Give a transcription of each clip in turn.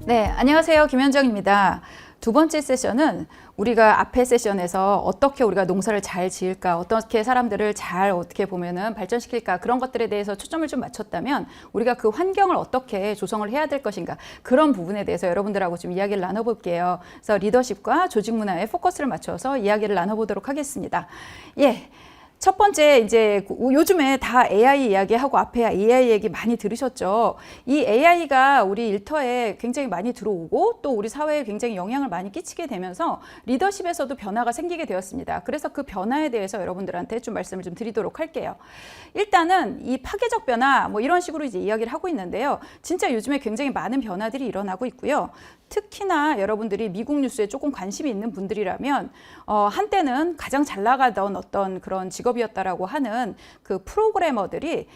네, 안녕하세요. 김현정입니다. 두 번째 세션은 우리가 앞에 세션에서 어떻게 우리가 농사를 잘 지을까, 어떻게 사람들을 잘 어떻게 보면은 발전시킬까, 그런 것들에 대해서 초점을 좀 맞췄다면 우리가 그 환경을 어떻게 조성을 해야 될 것인가, 그런 부분에 대해서 여러분들하고 좀 이야기를 나눠볼게요. 그래서 리더십과 조직 문화에 포커스를 맞춰서 이야기를 나눠보도록 하겠습니다. 예. 첫 번째, 이제 요즘에 다 AI 이야기하고 앞에 AI 얘기 많이 들으셨죠. 이 AI가 우리 일터에 굉장히 많이 들어오고 또 우리 사회에 굉장히 영향을 많이 끼치게 되면서 리더십에서도 변화가 생기게 되었습니다. 그래서 그 변화에 대해서 여러분들한테 좀 말씀을 좀 드리도록 할게요. 일단은 이 파괴적 변화 뭐 이런 식으로 이제 이야기를 하고 있는데요. 진짜 요즘에 굉장히 많은 변화들이 일어나고 있고요. 특히나 여러분들이 미국 뉴스에 조금 관심이 있는 분들이라면 한때는 가장 잘 나가던 어떤 그런 직업이었다라고 하는 그 프로그래머들이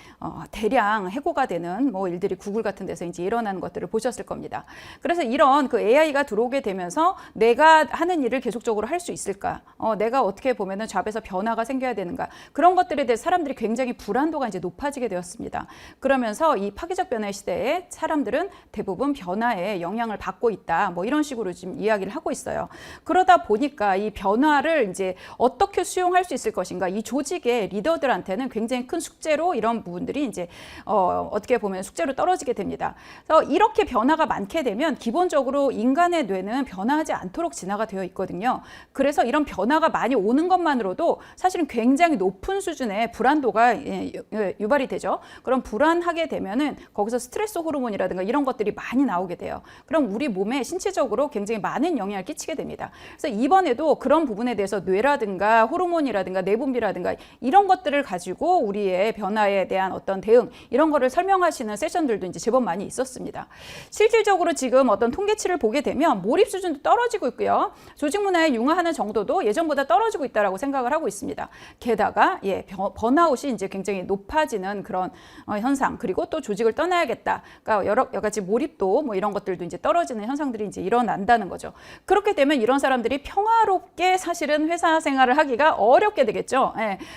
대량 해고가 되는 뭐 일들이 구글 같은 데서 이제 일어나는 것들을 보셨을 겁니다. 그래서 이런 그 AI가 들어오게 되면서 내가 하는 일을 계속적으로 할 수 있을까? 내가 어떻게 보면은 잡에서 변화가 생겨야 되는가? 그런 것들에 대해 사람들이 굉장히 불안도가 이제 높아지게 되었습니다. 그러면서 이 파괴적 변화의 시대에 사람들은 대부분 변화에 영향을 받고 있다. 뭐 이런 식으로 지금 이야기를 하고 있어요. 그러다 보니까 이 변화를 이제 어떻게 수용할 수 있을 것인가, 이 조직의 리더들한테는 굉장히 큰 숙제로 이런 부분들이 이제 어떻게 보면 숙제로 떨어지게 됩니다. 그래서 이렇게 변화가 많게 되면 기본적으로 인간의 뇌는 변화하지 않도록 진화가 되어 있거든요. 그래서 이런 변화가 많이 오는 것만으로도 사실은 굉장히 높은 수준의 불안도가 유발이 되죠. 그럼 불안하게 되면은 거기서 스트레스 호르몬이라든가 이런 것들이 많이 나오게 돼요. 그럼 우리 몸에 신체적으로 굉장히 많은 영향을 끼치게 됩니다. 그래서 이번에도 그런 부분에 대해서 뇌라든가 호르몬이라든가 내분비라든가 이런 것들을 가지고 우리의 변화에 대한 어떤 대응 이런 거를 설명하시는 세션들도 이제 제법 많이 있었습니다. 실질적으로 지금 어떤 통계치를 보게 되면 몰입 수준도 떨어지고 있고요. 조직 문화에 융화하는 정도도 예전보다 떨어지고 있다라고 생각을 하고 있습니다. 게다가 번아웃이 이제 굉장히 높아지는 그런 현상, 그리고 또 조직을 떠나야겠다. 그러니까 여러 가지 몰입도 뭐 이런 것들도 이제 떨어지는 현상들이 이제 일어난다는 거죠. 그렇게 되면 이런 사람들이 평화롭게 사실은 회사 생활을 하기가 어렵게 되겠죠.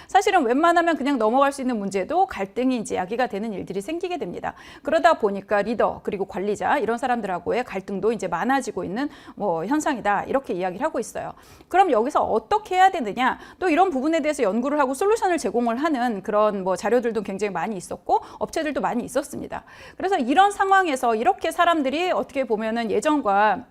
사실은 웬만하면 그냥 넘어갈 수 있는 문제도 갈등이 이제 야기가 되는 일들이 생기게 됩니다. 그러다 보니까 리더 그리고 관리자 이런 사람들하고의 갈등도 이제 많아지고 있는 뭐 현상이다, 이렇게 이야기를 하고 있어요. 그럼 여기서 어떻게 해야 되느냐, 또 이런 부분에 대해서 연구를 하고 솔루션을 제공을 하는 그런 뭐 자료들도 굉장히 많이 있었고 업체들도 많이 있었습니다. 그래서 이런 상황에서 이렇게 사람들이 어떻게 보면은 예전과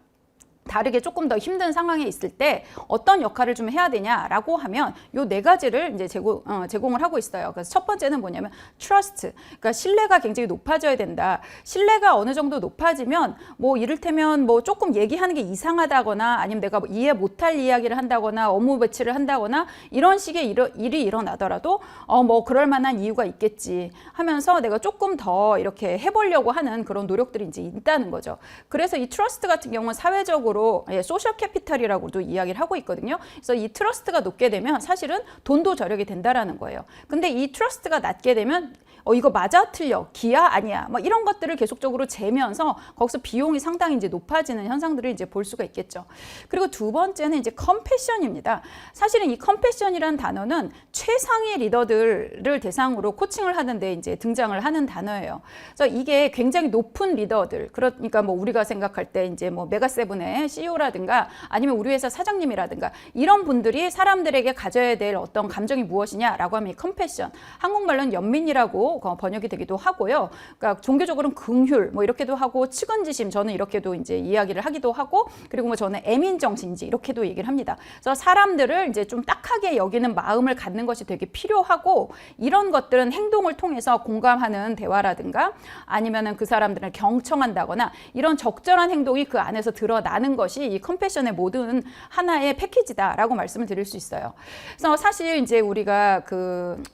다르게 조금 더 힘든 상황에 있을 때 어떤 역할을 좀 해야 되냐라고 하면 요 네 가지를 이제 제공을 하고 있어요. 그래서 첫 번째는 뭐냐면 trust, 그러니까 신뢰가 굉장히 높아져야 된다. 신뢰가 어느 정도 높아지면 뭐 이를테면 뭐 조금 얘기하는 게 이상하다거나 아니면 내가 이해 못할 이야기를 한다거나 업무 배치를 한다거나 이런 식의 일이 일어나더라도 뭐 그럴 만한 이유가 있겠지 하면서 내가 조금 더 이렇게 해보려고 하는 그런 노력들이 이제 있다는 거죠. 그래서 이 트러스트 같은 경우는 사회적으로 소셜 캐피탈이라고도 이야기를 하고 있거든요. 그래서 이 트러스트가 높게 되면 사실은 돈도 절약이 된다라는 거예요. 근데 이 트러스트가 낮게 되면 이거 맞아 틀려 기야 아니야 뭐 이런 것들을 계속적으로 재면서 거기서 비용이 상당히 이제 높아지는 현상들을 이제 볼 수가 있겠죠. 그리고 두 번째는 이제 컴패션입니다. 사실은 이 컴패션이라는 단어는 최상위 리더들을 대상으로 코칭을 하는데 이제 등장을 하는 단어예요. 그래서 이게 굉장히 높은 리더들, 그러니까 뭐 우리가 생각할 때 이제 뭐 메가세븐의 CEO라든가 아니면 우리 회사 사장님이라든가 이런 분들이 사람들에게 가져야 될 어떤 감정이 무엇이냐라고 하면 이 컴패션, 한국말로는 연민이라고 번역이 되기도 하고요. 그러니까 종교적으로는 긍휼 뭐 이렇게도 하고 측은지심, 저는 이렇게도 이제 이야기를 하기도 하고, 그리고 뭐 저는 애민정신지 이렇게도 얘기를 합니다. 그래서 사람들을 이제 좀 딱하게 여기는 마음을 갖는 것이 되게 필요하고, 이런 것들은 행동을 통해서 공감하는 대화라든가 아니면은 그 사람들을 경청한다거나 이런 적절한 행동이 그 안에서 드러나는 것이 이 컴패션의 모든 하나의 패키지다라고 말씀을 드릴 수 있어요. 그래서 사실 이제 우리가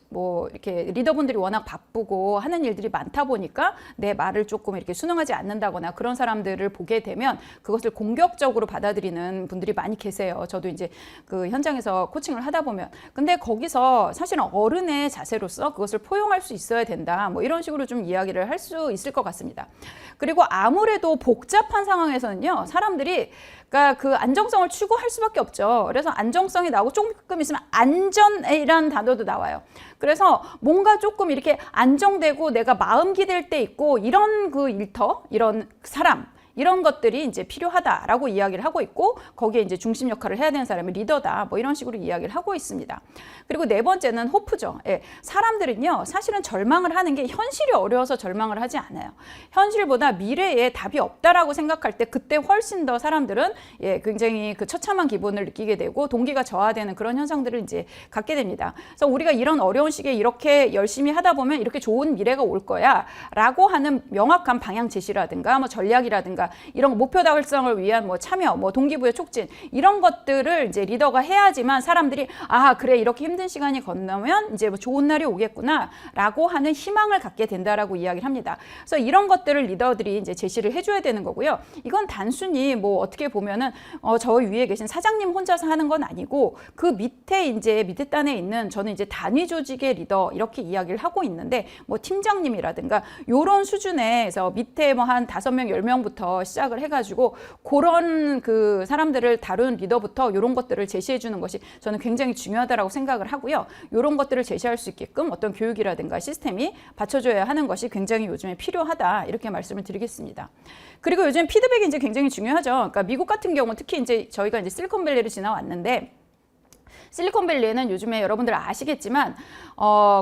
뭐 이렇게 리더분들이 워낙 바쁘고 하는 일들이 많다 보니까 내 말을 조금 이렇게 순응하지 않는다거나 그런 사람들을 보게 되면 그것을 공격적으로 받아들이는 분들이 많이 계세요. 저도 이제 그 현장에서 코칭을 하다 보면. 근데 거기서 사실은 어른의 자세로서 그것을 포용할 수 있어야 된다. 뭐 이런 식으로 좀 이야기를 할 수 있을 것 같습니다. 그리고 아무래도 복잡한 상황에서는요, 사람들이 그러니까 그 안정성을 추구할 수밖에 없죠. 그래서 안정성이 나오고 조금 있으면 안전이라는 단어도 나와요. 그래서 뭔가 조금 이렇게 안정되고 내가 마음 기댈 때 있고 이런 그 일터, 이런 사람, 이런 것들이 이제 필요하다라고 이야기를 하고 있고 거기에 이제 중심 역할을 해야 되는 사람이 리더다. 뭐 이런 식으로 이야기를 하고 있습니다. 그리고 네 번째는 호프죠. 예, 사람들은요 사실은 절망을 하는 게 현실이 어려워서 절망을 하지 않아요. 현실보다 미래에 답이 없다라고 생각할 때 그때 훨씬 더 사람들은 굉장히 그 처참한 기분을 느끼게 되고 동기가 저하되는 그런 현상들을 이제 갖게 됩니다. 그래서 우리가 이런 어려운 시기에 이렇게 열심히 하다 보면 이렇게 좋은 미래가 올 거야 라고 하는 명확한 방향 제시라든가 뭐 전략이라든가 이런 목표 달성을 위한 뭐 참여, 뭐 동기부여 촉진 이런 것들을 이제 리더가 해야지만 사람들이 아 그래 이렇게 힘든 시간이 건너면 이제 뭐 좋은 날이 오겠구나 라고 하는 희망을 갖게 된다라고 이야기를 합니다. 그래서 이런 것들을 리더들이 이제 제시를 해줘야 되는 거고요. 이건 단순히 뭐 어떻게 보면은 저 위에 계신 사장님 혼자서 하는 건 아니고 그 밑에 이제 밑에 단에 있는 저는 이제 단위 조직의 리더 이렇게 이야기를 하고 있는데 뭐 팀장님이라든가 요런 수준에서 밑에 뭐 한 5명, 10명부터 시작을 해가지고 그런 그 사람들을 다룬 리더부터 요런 것들을 제시해 주는 것이 저는 굉장히 중요하다라고 생각을 하고요. 요런 것들을 제시할 수 있게끔 어떤 교육이라든가 시스템이 받쳐줘야 하는 것이 굉장히 요즘에 필요하다 이렇게 말씀을 드리겠습니다. 그리고 요즘 피드백이 이제 굉장히 중요하죠. 그러니까 미국 같은 경우 특히 이제 저희가 이제 실리콘밸리를 지나왔는데 실리콘밸리에는 요즘에 여러분들 아시겠지만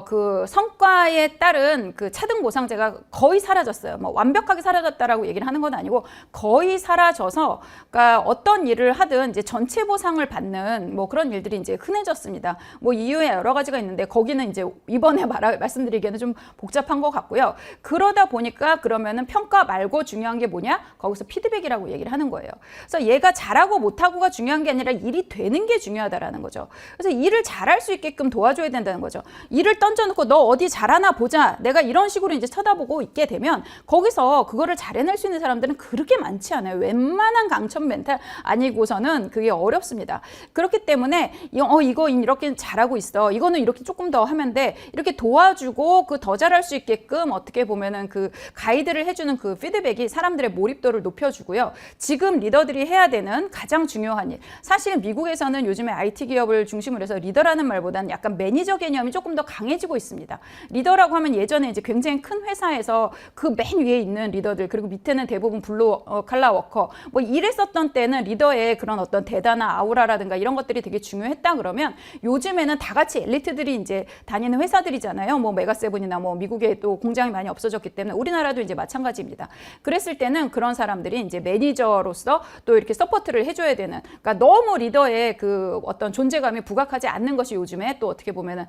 그 성과에 따른 그 차등 보상제가 거의 사라졌어요. 뭐 완벽하게 사라졌다라고 얘기를 하는 건 아니고 거의 사라져서 그러니까 어떤 일을 하든 이제 전체 보상을 받는 뭐 그런 일들이 이제 흔해졌습니다. 뭐 이유에 여러 가지가 있는데 거기는 이제 이번에 말씀드리기에는 좀 복잡한 것 같고요. 그러다 보니까 그러면은 평가 말고 중요한 게 뭐냐? 거기서 피드백이라고 얘기를 하는 거예요. 그래서 얘가 잘하고 못하고가 중요한 게 아니라 일이 되는 게 중요하다라는 거죠. 그래서 일을 잘할 수 있게끔 도와줘야 된다는 거죠. 일을 던져놓고 너 어디 잘하나 보자. 내가 이런 식으로 이제 쳐다보고 있게 되면 거기서 그거를 잘 해낼 수 있는 사람들은 그렇게 많지 않아요. 웬만한 강천 멘탈 아니고서는 그게 어렵습니다. 그렇기 때문에 이거 이렇게 잘하고 있어. 이거는 이렇게 조금 더 하면 돼. 이렇게 도와주고 그 더 잘할 수 있게끔 어떻게 보면은 그 가이드를 해주는 그 피드백이 사람들의 몰입도를 높여주고요. 지금 리더들이 해야 되는 가장 중요한 일. 사실 미국에서는 요즘에 IT 기업을 중심으로 해서 리더라는 말보다는 약간 매니저 개념이 조금 더 강해지고 있습니다. 리더라고 하면 예전에 이제 굉장히 큰 회사에서 그 맨 위에 있는 리더들 그리고 밑에는 대부분 블루 칼라 워커 뭐 이랬었던 때는 리더의 그런 어떤 대단한 아우라라든가 이런 것들이 되게 중요했다 그러면 요즘에는 다 같이 엘리트들이 이제 다니는 회사들이잖아요. 뭐 메가세븐이나 뭐 미국에 또 공장이 많이 없어졌기 때문에 우리나라도 이제 마찬가지입니다. 그랬을 때는 그런 사람들이 이제 매니저로서 또 이렇게 서포트를 해줘야 되는 그러니까 너무 리더의 그 어떤 존재감이 부각하지 않는 것이 요즘에 또 어떻게 보면은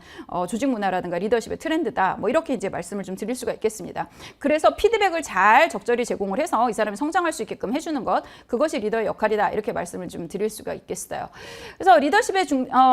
조직 문화라든가 리더십의 트렌드다. 뭐 이렇게 이제 말씀을 좀 드릴 수가 있겠습니다. 그래서 피드백을 잘 적절히 제공을 해서 이 사람이 성장할 수 있게끔 해주는 것 그것이 리더의 역할이다. 이렇게 말씀을 좀 드릴 수가 있겠어요. 그래서 리더십의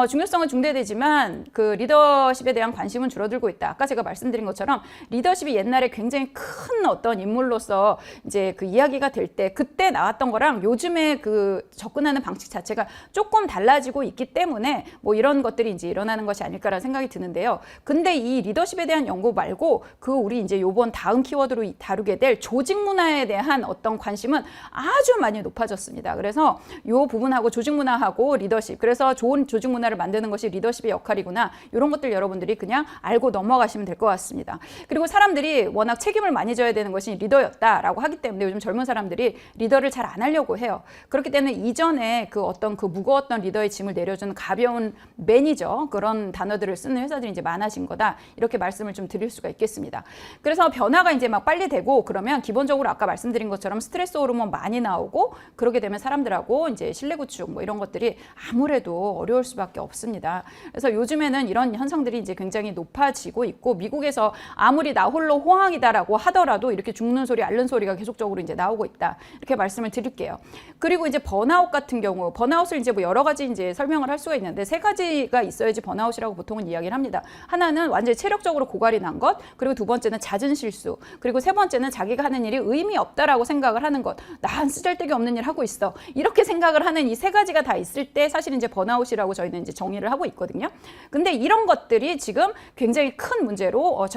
중요성은 중대되지만 그 리더십에 대한 관심은 줄어들고 있다. 아까 제가 말씀드린 것처럼 리더십이 옛날에 굉장히 큰 어떤 인물로서 이제 그 이야기가 될 때 그때 나왔던 거랑 요즘에 그 접근하는 방식 자체가 조금 달라지고 있기 때문에 뭐 이런 것들이 이제 일어나는 것이 아닐까라는 생각이 드는데요. 근데 이 리더십에 대한 연구 말고 그 우리 이제 요번 다음 키워드로 다루게 될 조직 문화에 대한 어떤 관심은 아주 많이 높아졌습니다. 그래서 요 부분하고 조직 문화하고 리더십 그래서 좋은 조직 문화를 만드는 것이 리더십의 역할이구나. 이런 것들 여러분들이 그냥 알고 넘어가시면 될 것 같습니다. 그리고 사람들이 워낙 책임을 많이 져야 되는 것이 리더였다라고 하기 때문에 요즘 젊은 사람들이 리더를 잘 안 하려고 해요. 그렇기 때문에 이전에 그 어떤 그 무거웠던 리더의 짐을 내려주는 가벼운 매니저 그런 단어들을 쓰는 회사들이 이제 많아진 거다. 이렇게 말씀을 좀 드릴 수가 있겠습니다. 그래서 변화가 이제 막 빨리 되고 그러면 기본적으로 아까 말씀드린 것처럼 스트레스 호르몬 많이 나오고 그러게 되면 사람들하고 이제 신뢰 구축 뭐 이런 것들이 아무래도 어려울 수밖에 없습니다. 그래서 요즘에는 이런 현상들이 이제 굉장히 높아지고 있고 미국에서 아무리 나 홀로 호황이다라고 하더라도 이렇게 죽는 소리 앓는 소리가 계속적으로 이제 나오고 있다. 이렇게 말씀을 드릴게요. 그리고 이제 번아웃 같은 경우 번아웃을 이제 뭐 여러 가지 이제 설명을 할 수가 있는데 세 가지가 있어야지 번아웃이라고 보통은 이야기를 합니다. 하나는 완전히 체력적으로 고갈이 난 것, 그리고 두 번째는 잦은 실수, 그리고 세 번째는 자기가 하는 일이 의미 없다라고 생각을 하는 것. 난 쓰잘데기 없는 일 하고 있어. 이렇게 생각을 하는 이 세 가지가 다 있을 때 사실 이제 번아웃이라고 저희는 이제 정의를 하고 있거든요. 근데 이런 것들이 지금 굉장히 큰 문제로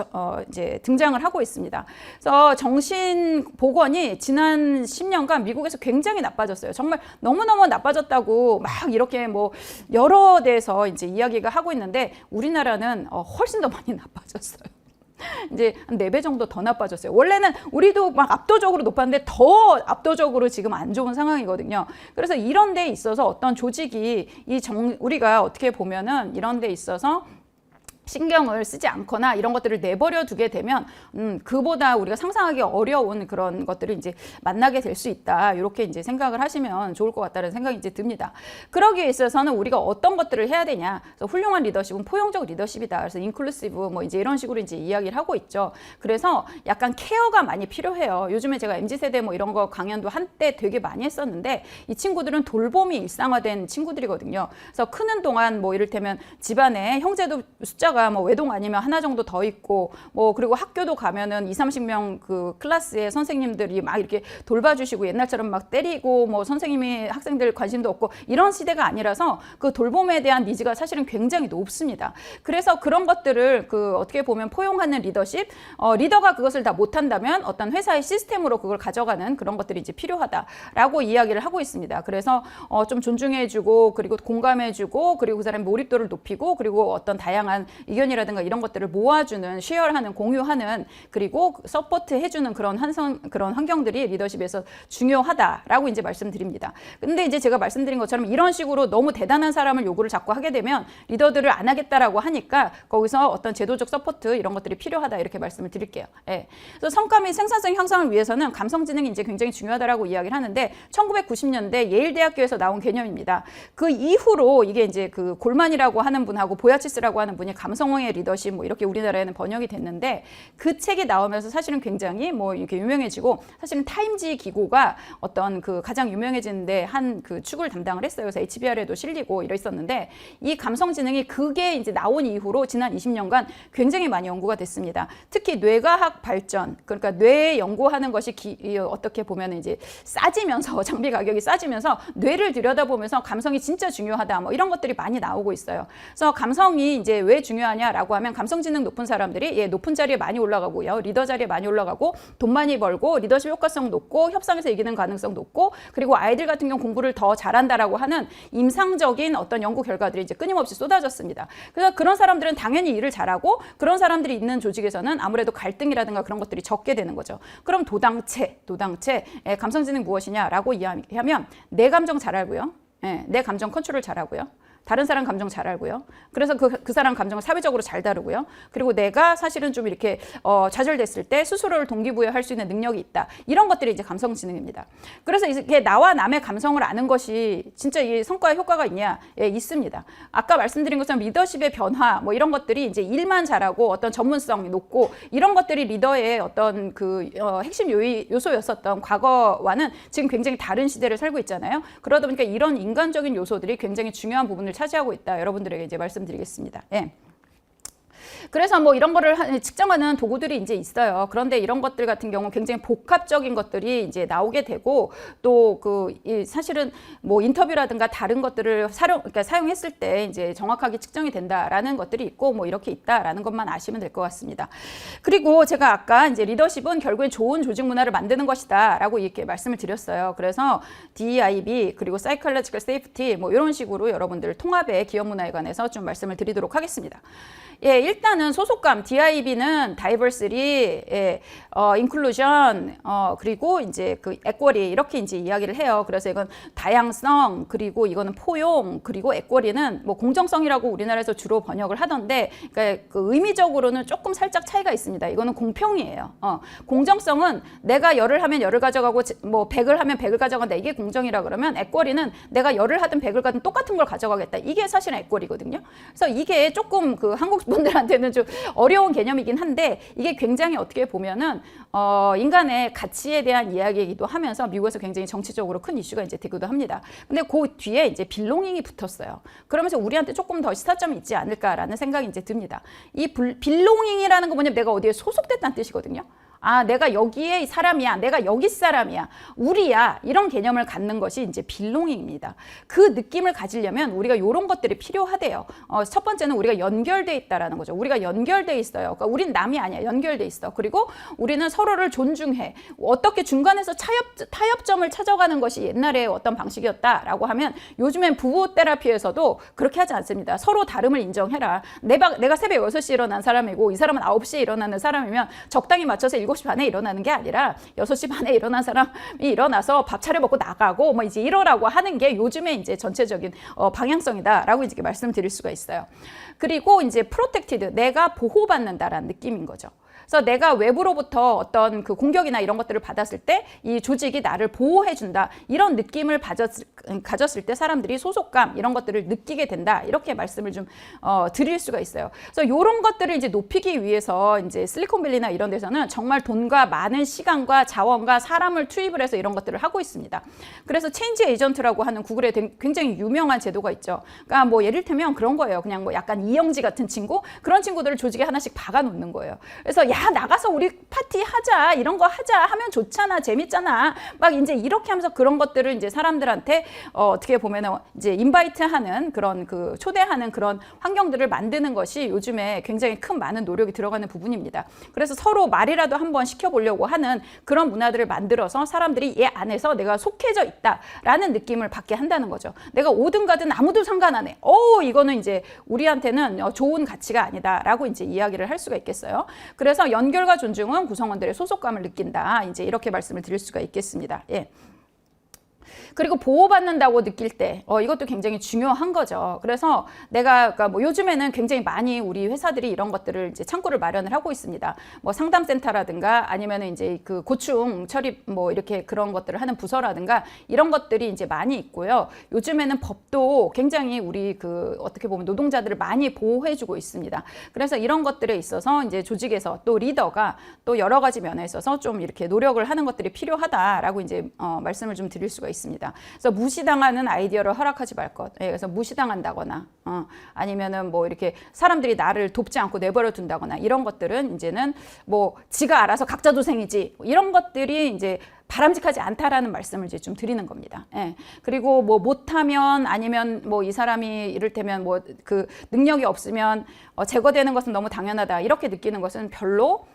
이제 등장을 하고 있습니다. 그래서 정신보건이 지난 10년간 미국에서 굉장히 나빠졌어요. 정말 너무너무 나빠졌다고 막 이렇게 뭐 여러 데서 이제 이야기가 하고 있는데 우리나라는 훨씬 더 많이 나빠졌어요. 이제 한 4배 정도 더 나빠졌어요. 원래는 우리도 막 압도적으로 높았는데 더 압도적으로 지금 안 좋은 상황이거든요. 그래서 이런 데 있어서 어떤 조직이 우리가 어떻게 보면은 이런 데 있어서 신경을 쓰지 않거나 이런 것들을 내버려 두게 되면 그보다 우리가 상상하기 어려운 그런 것들을 이제 만나게 될 수 있다. 이렇게 이제 생각을 하시면 좋을 것 같다는 생각이 이제 듭니다. 그러기에 있어서는 우리가 어떤 것들을 해야 되냐. 그래서 훌륭한 리더십은 포용적 리더십이다. 그래서 인클루시브 뭐 이제 이런 식으로 이제 이야기를 하고 있죠. 그래서 약간 케어가 많이 필요해요. 요즘에 제가 MZ세대 뭐 이런 거 강연도 한때 되게 많이 했었는데 이 친구들은 돌봄이 일상화된 친구들이거든요. 그래서 크는 동안 뭐 이를테면 집안에 형제도 숫자가 뭐 외동 아니면 하나 정도 더 있고 뭐 그리고 학교도 가면은 20-30명 그 클래스에 선생님들이 막 이렇게 돌봐주시고 옛날처럼 막 때리고 뭐 선생님이 학생들 관심도 없고 이런 시대가 아니라서 그 돌봄에 대한 니즈가 사실은 굉장히 높습니다. 그래서 그런 것들을 그 어떻게 보면 포용하는 리더십, 리더가 그것을 다 못한다면 어떤 회사의 시스템으로 그걸 가져가는 그런 것들이 이제 필요하다라고 이야기를 하고 있습니다. 그래서 좀 존중해주고 그리고 공감해주고 그리고 그 사람의 몰입도를 높이고 그리고 어떤 다양한 의견이라든가 이런 것들을 모아주는, 쉐어하는, 공유하는 그리고 서포트 해주는 그런 환경들이 리더십에서 중요하다라고 이제 말씀드립니다. 근데 이제 제가 말씀드린 것처럼 이런 식으로 너무 대단한 사람을 요구를 자꾸 하게 되면 리더들을 안 하겠다라고 하니까 거기서 어떤 제도적 서포트 이런 것들이 필요하다 이렇게 말씀을 드릴게요. 예. 그래서 성과 및 생산성 향상을 위해서는 감성지능이 이제 굉장히 중요하다라고 이야기를 하는데 1990년대 예일대학교에서 나온 개념입니다. 그 이후로 이게 이제 그 골만이라고 하는 분하고 보야치스라고 하는 분이 감성의 리더십 뭐 이렇게 우리나라에는 번역이 됐는데 그 책이 나오면서 사실은 굉장히 뭐 이렇게 유명해지고 사실은 타임지 기고가 어떤 그 가장 유명해지는데 한 그 축을 담당을 했어요. 그래서 HBR에도 실리고 이랬었는데 이 감성지능이 그게 이제 나온 이후로 지난 20년간 굉장히 많이 연구가 됐습니다. 특히 뇌과학 발전, 그러니까 뇌 연구하는 것이 어떻게 보면 이제 싸지면서 장비 가격이 싸지면서 뇌를 들여다보면서 감성이 진짜 중요하다 뭐 이런 것들이 많이 나오고 있어요. 그래서 감성이 이제 왜 중요하냐라고 하면 감성지능 높은 사람들이 높은 자리에 많이 올라가고요. 리더 자리에 많이 올라가고 돈 많이 벌고 리더십 효과성 높고 협상에서 이기는 가능성 높고 그리고 아이들 같은 경우 공부를 더 잘한다라고 하는 임상적인 어떤 연구 결과들이 이제 끊임없이 쏟아졌습니다. 그래서 그런 사람들은 당연히 일을 잘하고 그런 사람들이 있는 조직에서는 아무래도 갈등이라든가 그런 것들이 적게 되는 거죠. 그럼 도당체 감성지능 무엇이냐라고 이야기하면 내 감정 잘 알고요. 내 감정 컨트롤 잘 하고요. 다른 사람 감정 잘 알고요. 그래서 그 사람 감정을 사회적으로 잘 다루고요. 그리고 내가 사실은 좀 이렇게 좌절됐을 때 스스로를 동기부여할 수 있는 능력이 있다. 이런 것들이 이제 감성지능입니다. 그래서 이게 나와 남의 감성을 아는 것이 진짜 이 성과에 효과가 있냐? 예, 있습니다. 아까 말씀드린 것처럼 리더십의 변화 뭐 이런 것들이 이제 일만 잘하고 어떤 전문성이 높고 이런 것들이 리더의 어떤 그 핵심 요소였었던 과거와는 지금 굉장히 다른 시대를 살고 있잖아요. 그러다 보니까 이런 인간적인 요소들이 굉장히 중요한 부분을 차지하고 있다. 여러분들에게 이제 말씀드리겠습니다. 예. 그래서 뭐 이런 거를 측정하는 도구들이 이제 있어요. 그런데 이런 것들 같은 경우 굉장히 복합적인 것들이 이제 나오게 되고 또 사실은 뭐 인터뷰라든가 다른 것들을 사용했을 때 이제 정확하게 측정이 된다라는 것들이 있고 뭐 이렇게 있다라는 것만 아시면 될 것 같습니다. 그리고 제가 아까 이제 리더십은 결국엔 좋은 조직 문화를 만드는 것이다라고 이렇게 말씀을 드렸어요. 그래서 DEIB 그리고 Psychological Safety 뭐 이런 식으로 여러분들 통합의 기업 문화에 관해서 좀 말씀을 드리도록 하겠습니다. 예, 일단은 소속감, DIB는 다이버시티, 인클루전, 그리고 이제 그 에쿼리 이렇게 이제 이야기를 해요. 그래서 이건 다양성, 그리고 이거는 포용, 그리고 에쿼리는 뭐 공정성이라고 우리나라에서 주로 번역을 하던데, 그러니까 그 의미적으로는 조금 살짝 차이가 있습니다. 이거는 공평이에요. 공정성은 내가 열을 하면 열을 가져가고 뭐 100을 하면 100을 가져간다. 이게 공정이라 그러면 에쿼리는 내가 열을 하든 100을 가든 똑같은 걸 가져가겠다. 이게 사실은 에쿼리거든요. 그래서 이게 조금 그 한국 분들한테는 좀 어려운 개념이긴 한데 이게 굉장히 어떻게 보면은 인간의 가치에 대한 이야기이기도 하면서 미국에서 굉장히 정치적으로 큰 이슈가 이제 되기도 합니다. 근데 그 뒤에 이제 빌롱잉이 붙었어요. 그러면서 우리한테 조금 더 시사점이 있지 않을까라는 생각이 이제 듭니다. 이 빌롱잉이라는 거 뭐냐면 내가 어디에 소속됐다는 뜻이거든요. 아, 내가 여기에 사람이야. 내가 여기 사람이야. 우리야. 이런 개념을 갖는 것이 이제 belonging입니다. 그 느낌을 가지려면 우리가 이런 것들이 필요하대요. 첫 번째는 우리가 연결돼 있다라는 거죠. 우리가 연결돼 있어요. 그러니까 우린 남이 아니야. 연결돼 있어. 그리고 우리는 서로를 존중해. 어떻게 중간에서 타협점을 찾아가는 것이 옛날에 어떤 방식이었다라고 하면 요즘엔 부부 테라피에서도 그렇게 하지 않습니다. 서로 다름을 인정해라. 내가 새벽 6시에 일어난 사람이고 이 사람은 9시에 일어나는 사람이면 적당히 맞춰서 7시 반에 일어나는 게 아니라 6시 반에 일어난 사람이 일어나서 밥 차려 먹고 나가고 뭐 이제 이러라고 하는 게 요즘에 이제 전체적인 방향성이다라고 이제 말씀드릴 수가 있어요. 그리고 이제 프로텍티드, 내가 보호받는다라는 느낌인 거죠. 그래서 내가 외부로부터 어떤 그 공격이나 이런 것들을 받았을 때 이 조직이 나를 보호해준다. 이런 느낌을 가졌을 때 사람들이 소속감 이런 것들을 느끼게 된다. 이렇게 말씀을 좀 드릴 수가 있어요. 그래서 이런 것들을 이제 높이기 위해서 이제 실리콘밸리나 이런 데서는 정말 돈과 많은 시간과 자원과 사람을 투입을 해서 이런 것들을 하고 있습니다. 그래서 체인지 에이전트라고 하는 구글에 굉장히 유명한 제도가 있죠. 그러니까 뭐 예를 들면 그런 거예요. 그냥 뭐 약간 이영지 같은 친구, 그런 친구들을 조직에 하나씩 박아 놓는 거예요. 그래서 야, 나가서 우리 파티 하자, 이런 거 하자 하면 좋잖아, 재밌잖아, 막 이제 이렇게 하면서 그런 것들을 이제 사람들한테 어떻게 보면은 이제 인바이트하는 그런 그 초대하는 그런 환경들을 만드는 것이 요즘에 굉장히 큰 많은 노력이 들어가는 부분입니다. 그래서 서로 말이라도 한번 시켜보려고 하는 그런 문화들을 만들어서 사람들이 얘 안에서 내가 속해져 있다라는 느낌을 받게 한다는 거죠. 내가 오든 가든 아무도 상관 안 해. 이거는 이제 우리한테는 좋은 가치가 아니다라고 이제 이야기를 할 수가 있겠어요. 그래서 연결과 존중은 구성원들의 소속감을 느낀다. 이제 이렇게 말씀을 드릴 수가 있겠습니다. 예. 그리고 보호받는다고 느낄 때 이것도 굉장히 중요한 거죠. 그래서 그러니까 뭐 요즘에는 굉장히 많이 우리 회사들이 이런 것들을 이제 창구를 마련을 하고 있습니다. 뭐 상담센터라든가 아니면은 이제 그 고충 처리 뭐 이렇게 그런 것들을 하는 부서라든가 이런 것들이 이제 많이 있고요. 요즘에는 법도 굉장히 우리 그 어떻게 보면 노동자들을 많이 보호해주고 있습니다. 그래서 이런 것들에 있어서 이제 조직에서 또 리더가 또 여러 가지 면에 있어서 좀 이렇게 노력을 하는 것들이 필요하다라고 이제 말씀을 좀 드릴 수가 있습니다. 그래서 무시당하는 아이디어를 허락하지 말 것. 예, 그래서 무시당한다거나 아니면은 뭐 이렇게 사람들이 나를 돕지 않고 내버려 둔다거나 이런 것들은 이제는 뭐 지가 알아서 각자 도생이지 이런 것들이 이제 바람직하지 않다라는 말씀을 이제 좀 드리는 겁니다. 예. 그리고 뭐 못하면 아니면 뭐 이 사람이 이를테면 뭐 그 능력이 없으면 제거되는 것은 너무 당연하다 이렇게 느끼는 것은 별로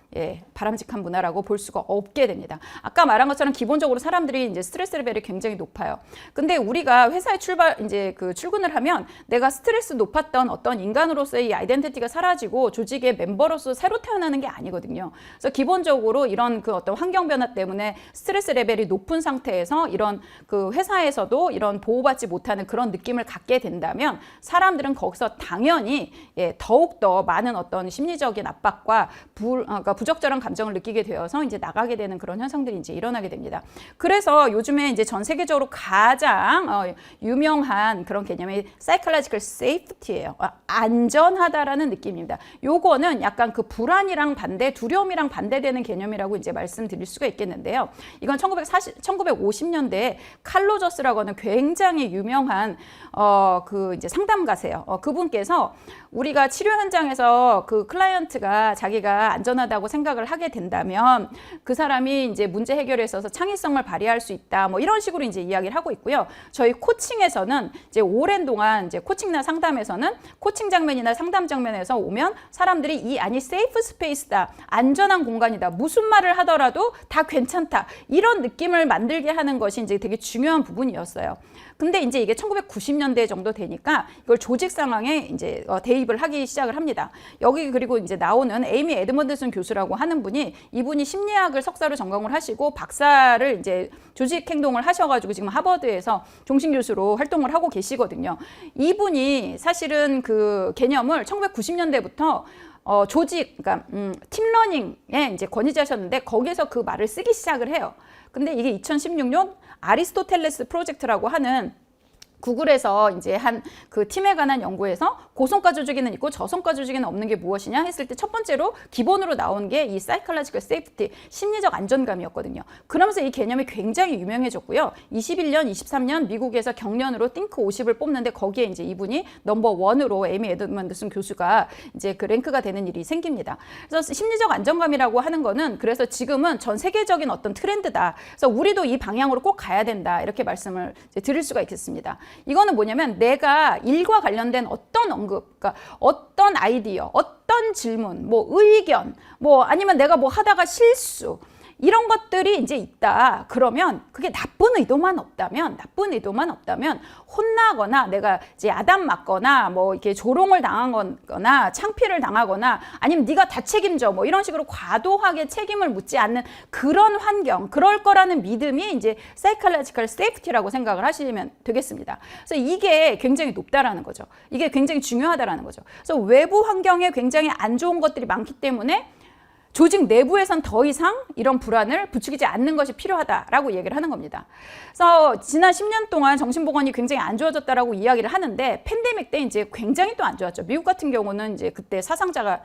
바람직한 문화라고 볼 수가 없게 됩니다. 아까 말한 것처럼 기본적으로 사람들이 이제 스트레스 레벨이 굉장히 높아요. 근데 우리가 회사에 이제 그 출근을 하면 내가 스트레스 높았던 어떤 인간으로서의 이 아이덴티티가 사라지고 조직의 멤버로서 새로 태어나는 게 아니거든요. 그래서 기본적으로 이런 그 어떤 환경 변화 때문에 스트레스 레벨이 높은 상태에서 이런 그 회사에서도 이런 보호받지 못하는 그런 느낌을 갖게 된다면 사람들은 거기서 당연히 더욱더 많은 어떤 심리적인 압박과 그러니까 부적절한 감정을 느끼게 되어서 이제 나가게 되는 그런 현상들이 이제 일어나게 됩니다. 그래서 요즘에 이제 전 세계적으로 가장 유명한 그런 개념이 psychological safety예요. 안전하다라는 느낌입니다. 요거는 약간 그 불안이랑 두려움이랑 반대되는 개념이라고 이제 말씀드릴 수가 있겠는데요. 이건 1950년대에 칼 로저스라고 하는 굉장히 유명한 그 이제 상담가세요. 그분께서 우리가 치료 현장에서 그 클라이언트가 자기가 안전하다고 생각을 하게 된다면 그 사람이 이제 문제 해결에 있어서 창의성을 발휘할 수 있다. 뭐 이런 식으로 이제 이야기를 하고 있고요. 저희 코칭에서는 이제 오랜 동안 이제 코칭이나 상담에서는 코칭 장면이나 상담 장면에서 오면 사람들이 이 안이 세이프 스페이스다. 안전한 공간이다. 무슨 말을 하더라도 다 괜찮다. 이런 느낌을 만들게 하는 것이 이제 되게 중요한 부분이었어요. 근데 이제 이게 1990년대 정도 되니까 이걸 조직 상황에 이제 대입을 하기 시작을 합니다. 여기 그리고 이제 나오는 에이미 에드먼드슨 교수라고 하는 분이 이분이 심리학을 석사로 전공을 하시고 박사를 이제 조직 행동을 하셔가지고 지금 하버드에서 종신 교수로 활동을 하고 계시거든요. 이분이 사실은 그 개념을 1990년대부터 조직, 그러니까 팀러닝에 이제 권위자셨는데 거기에서 그 말을 쓰기 시작을 해요. 근데 이게 2016년 아리스토텔레스 프로젝트라고 하는 구글에서 이제 한 그 팀에 관한 연구에서 고성과 조직에는 있고 저성과 조직에는 없는 게 무엇이냐 했을 때 첫 번째로 기본으로 나온 게 이 사이콜로지컬 세이프티, 심리적 안전감이었거든요. 그러면서 이 개념이 굉장히 유명해졌고요. 21년, 23년 미국에서 경련으로 띵크 50을 뽑는데 거기에 이제 이분이 넘버 원으로 에이미 에드먼드슨 교수가 이제 그 랭크가 되는 일이 생깁니다. 그래서 심리적 안정감이라고 하는 거는 그래서 지금은 전 세계적인 어떤 트렌드다. 그래서 우리도 이 방향으로 꼭 가야 된다. 이렇게 말씀을 이제 드릴 수가 있겠습니다. 이거는 뭐냐면 내가 일과 관련된 어떤 언급, 그러니까 어떤 아이디어, 어떤 질문, 뭐 의견, 뭐 아니면 내가 뭐 하다가 실수, 이런 것들이 이제 있다. 그러면 그게 나쁜 의도만 없다면 혼나거나 내가 이제 야단 맞거나 뭐 이렇게 조롱을 당하거나 창피를 당하거나 아니면 네가 다 책임져 뭐 이런 식으로 과도하게 책임을 묻지 않는 그런 환경, 그럴 거라는 믿음이 이제 사이콜로지컬 세이프티라고 생각을 하시면 되겠습니다. 그래서 이게 굉장히 높다라는 거죠. 이게 굉장히 중요하다라는 거죠. 그래서 외부 환경에 굉장히 안 좋은 것들이 많기 때문에 조직 내부에선 더 이상 이런 불안을 부추기지 않는 것이 필요하다라고 얘기를 하는 겁니다. 그래서 지난 10년 동안 정신보건이 굉장히 안 좋아졌다라고 이야기를 하는데 팬데믹 때 이제 굉장히 또 안 좋았죠. 미국 같은 경우는 이제 그때 사상자가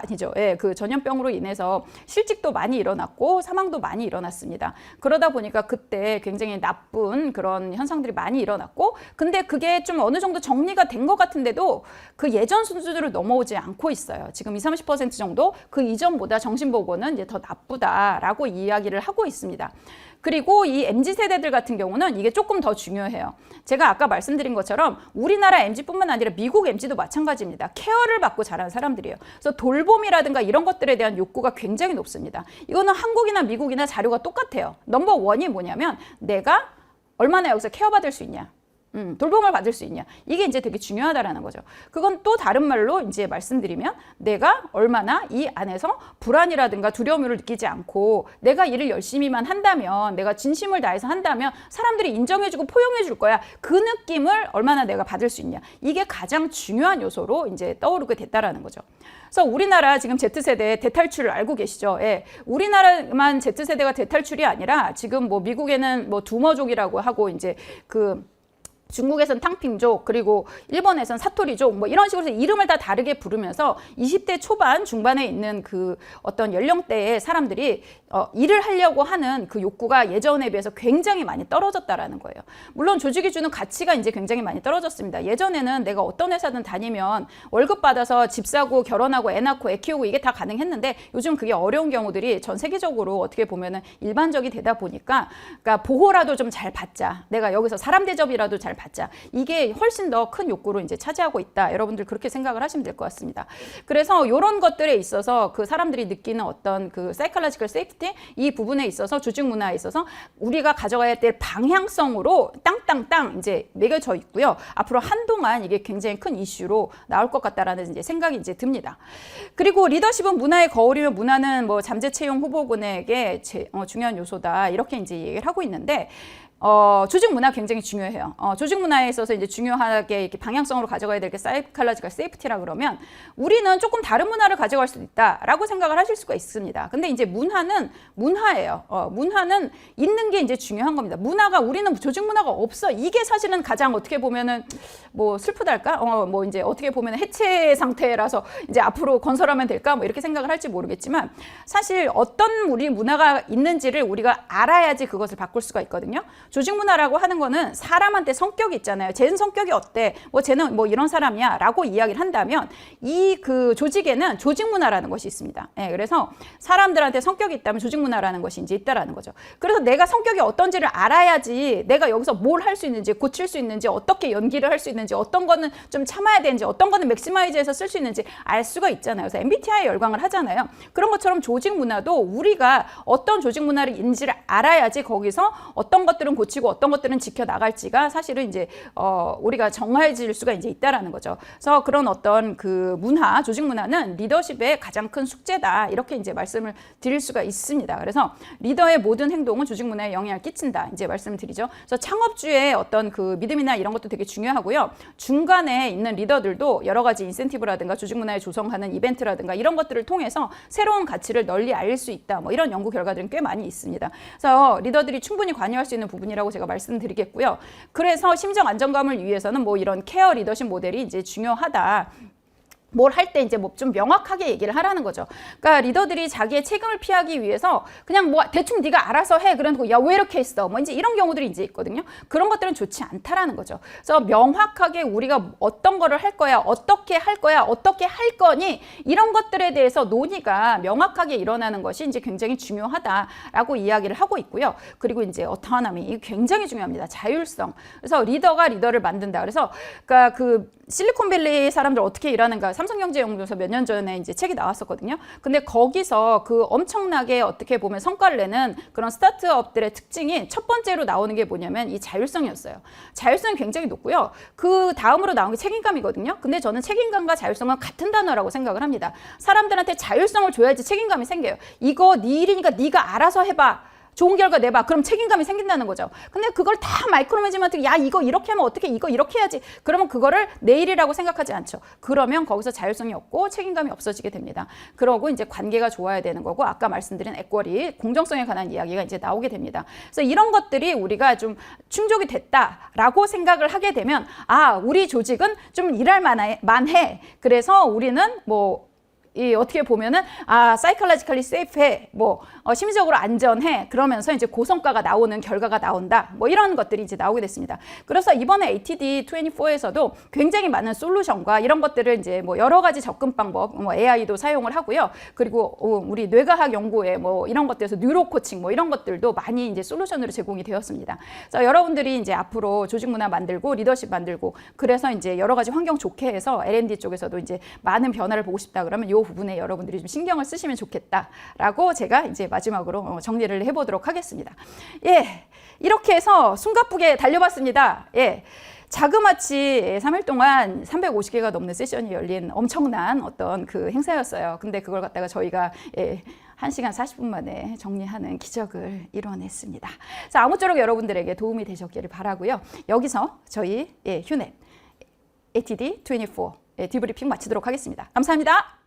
아니죠. 예, 그 전염병으로 인해서 실직도 많이 일어났고 사망도 많이 일어났습니다. 그러다 보니까 그때 굉장히 나쁜 그런 현상들이 많이 일어났고 근데 그게 좀 어느 정도 정리가 된 것 같은데도 그 예전 수준으로 넘어오지 않고 있어요. 지금 20-30% 정도 그 이전보다 정신보건은 이제 더 나쁘다라고 이야기를 하고 있습니다. 그리고 이 MZ세대들 같은 경우는 이게 조금 더 중요해요. 제가 아까 말씀드린 것처럼 우리나라 MZ뿐만 아니라 미국 MZ도 마찬가지입니다. 케어를 받고 자란 사람들이에요. 그래서 돌봄이라든가 이런 것들에 대한 욕구가 굉장히 높습니다. 이거는 한국이나 미국이나 자료가 똑같아요. 넘버 원이 뭐냐면 내가 얼마나 여기서 케어받을 수 있냐. 돌봄을 받을 수 있냐. 이게 이제 되게 중요하다라는 거죠. 그건 또 다른 말로 이제 말씀드리면 내가 얼마나 이 안에서 불안이라든가 두려움을 느끼지 않고 내가 일을 열심히만 한다면 내가 진심을 다해서 한다면 사람들이 인정해주고 포용해줄 거야. 그 느낌을 얼마나 내가 받을 수 있냐. 이게 가장 중요한 요소로 이제 떠오르게 됐다라는 거죠. 그래서 우리나라 지금 Z세대 대탈출을 알고 계시죠? 예. 우리나라만 Z세대가 대탈출이 아니라 지금 뭐 미국에는 뭐 두머족이라고 하고 이제 그 중국에선 탕핑족 그리고 일본에선 사토리족 뭐 이런 식으로 이름을 다 다르게 부르면서 20대 초반 중반에 있는 그 어떤 연령대의 사람들이 일을 하려고 하는 그 욕구가 예전에 비해서 굉장히 많이 떨어졌다라는 거예요. 물론 조직이 주는 가치가 이제 굉장히 많이 떨어졌습니다. 예전에는 내가 어떤 회사든 다니면 월급 받아서 집 사고 결혼하고 애 낳고 애 키우고 이게 다 가능했는데 요즘 그게 어려운 경우들이 전 세계적으로 어떻게 보면은 일반적이 되다 보니까 그러니까 보호라도 좀 잘 받자. 내가 여기서 사람 대접이라도 잘 받자. 이게 훨씬 더 큰 욕구로 이제 차지하고 있다. 여러분들 그렇게 생각을 하시면 될 것 같습니다. 그래서 이런 것들에 있어서 그 사람들이 느끼는 어떤 그 사이콜로지컬 세이프티 이 부분에 있어서 조직 문화에 있어서 우리가 가져가야 될 방향성으로 땅땅땅 이제 매겨져 있고요. 앞으로 한동안 이게 굉장히 큰 이슈로 나올 것 같다라는 이제 생각이 이제 듭니다. 그리고 리더십은 문화의 거울이며 문화는 뭐 잠재 채용 후보군에게 중요한 요소다. 이렇게 이제 얘기를 하고 있는데 조직 문화 굉장히 중요해요. 조직 문화에 있어서 이제 중요하게 이렇게 방향성으로 가져가야 될 게 사이콜로지컬 세이프티라 그러면 우리는 조금 다른 문화를 가져갈 수도 있다라고 생각을 하실 수가 있습니다. 근데 이제 문화는 문화예요. 문화는 있는 게 이제 중요한 겁니다. 문화가 우리는 조직 문화가 없어. 이게 사실은 가장 어떻게 보면은 뭐 슬프달까? 뭐 이제 어떻게 보면 해체 상태라서 이제 앞으로 건설하면 될까? 뭐 이렇게 생각을 할지 모르겠지만 사실 어떤 우리 문화가 있는지를 우리가 알아야지 그것을 바꿀 수가 있거든요. 조직 문화라고 하는 거는 사람한테 성격이 있잖아요. 쟤는 성격이 어때? 뭐 쟤는 뭐 이런 사람이야 라고 이야기를 한다면 이 그 조직에는 조직 문화라는 것이 있습니다. 예, 그래서 사람들한테 성격이 있다면 조직 문화라는 것이 이제 있다라는 거죠. 그래서 내가 성격이 어떤지를 알아야지 내가 여기서 뭘 할 수 있는지 고칠 수 있는지 어떻게 연기를 할 수 있는지 어떤 거는 좀 참아야 되는지 어떤 거는 맥시마이즈해서 쓸 수 있는지 알 수가 있잖아요. 그래서 MBTI 열광을 하잖아요. 그런 것처럼 조직 문화도 우리가 어떤 조직 문화를 있는지를 알아야지 거기서 어떤 것들은 고치고 어떤 것들은 지켜나갈지가 사실은 이제 우리가 정해질 수가 이제 있다라는 거죠. 그래서 그런 어떤 그 문화, 조직 문화는 리더십의 가장 큰 숙제다. 이렇게 이제 말씀을 드릴 수가 있습니다. 그래서 리더의 모든 행동은 조직 문화에 영향을 끼친다. 이제 말씀을 드리죠. 그래서 창업주의 어떤 그 믿음이나 이런 것도 되게 중요하고요. 중간에 있는 리더들도 여러 가지 인센티브라든가 조직 문화에 조성하는 이벤트라든가 이런 것들을 통해서 새로운 가치를 널리 알릴 수 있다. 뭐 이런 연구 결과들은 꽤 많이 있습니다. 그래서 리더들이 충분히 관여할 수 있는 부분이 부분이라고 제가 말씀드리겠고요. 그래서 심정 안정감을 위해서는 뭐 이런 케어 리더십 모델이 이제 중요하다. 뭘 할 때 이제 뭐 좀 명확하게 얘기를 하라는 거죠. 그러니까 리더들이 자기의 책임을 피하기 위해서 그냥 뭐 대충 네가 알아서 해. 그래놓고 야, 왜 이렇게 했어? 뭐 이제 이런 경우들이 이제 있거든요. 그런 것들은 좋지 않다라는 거죠. 그래서 명확하게 우리가 어떤 거를 할 거야, 어떻게 할 거야, 어떻게 할 거니 이런 것들에 대해서 논의가 명확하게 일어나는 것이 이제 굉장히 중요하다라고 이야기를 하고 있고요. 그리고 이제 어토노미 굉장히 중요합니다. 자율성. 그래서 리더가 리더를 만든다. 그래서 그러니까 그 실리콘밸리 사람들 어떻게 일하는가 삼성경제연구소 몇 년 전에 이제 책이 나왔었거든요. 근데 거기서 그 엄청나게 어떻게 보면 성과를 내는 그런 스타트업들의 특징이 첫 번째로 나오는 게 뭐냐면 이 자율성이었어요. 자율성이 굉장히 높고요. 그 다음으로 나온 게 책임감이거든요. 근데 저는 책임감과 자율성은 같은 단어라고 생각을 합니다. 사람들한테 자율성을 줘야지 책임감이 생겨요. 이거 네 일이니까 네가 알아서 해봐. 좋은 결과 내봐. 그럼 책임감이 생긴다는 거죠. 근데 그걸 다 마이크로매니지먼트, 야 이거 이렇게 하면 어떻게, 이거 이렇게 해야지. 그러면 그거를 내 일이라고 생각하지 않죠. 그러면 거기서 자율성이 없고 책임감이 없어지게 됩니다. 그러고 이제 관계가 좋아야 되는 거고 아까 말씀드린 에쿼리, 공정성에 관한 이야기가 이제 나오게 됩니다. 그래서 이런 것들이 우리가 좀 충족이 됐다라고 생각을 하게 되면 아, 우리 조직은 좀 일할 만해. 그래서 우리는 뭐 이 어떻게 보면은 아, psychologically safe해, 뭐 심리적으로 안전해. 그러면서 이제 고성과가 나오는 결과가 나온다. 뭐 이런 것들이 이제 나오게 됐습니다. 그래서 이번에 ATD24에서도 굉장히 많은 솔루션과 이런 것들을 이제 뭐 여러 가지 접근 방법, 뭐 AI도 사용을 하고요. 그리고 우리 뇌과학 연구에 뭐 이런 것들에서 뉴로 코칭 뭐 이런 것들도 많이 이제 솔루션으로 제공이 되었습니다. 그래서 여러분들이 이제 앞으로 조직 문화 만들고 리더십 만들고 그래서 이제 여러 가지 환경 좋게 해서 L&D 쪽에서도 이제 많은 변화를 보고 싶다 그러면 이 부분에 여러분들이 좀 신경을 쓰시면 좋겠다라고 제가 이제 마지막으로 정리를 해보도록 하겠습니다. 예, 이렇게 해서 숨가쁘게 달려봤습니다. 예. 자그마치 3일 동안 350개가 넘는 세션이 열린 엄청난 어떤 그 행사였어요. 근데 그걸 갖다가 저희가 1시간 40분 만에 정리하는 기적을 이뤄냈습니다. 자, 아무쪼록 여러분들에게 도움이 되셨기를 바라고요. 여기서 저희 휴넷 ATD24 디브리핑 마치도록 하겠습니다. 감사합니다.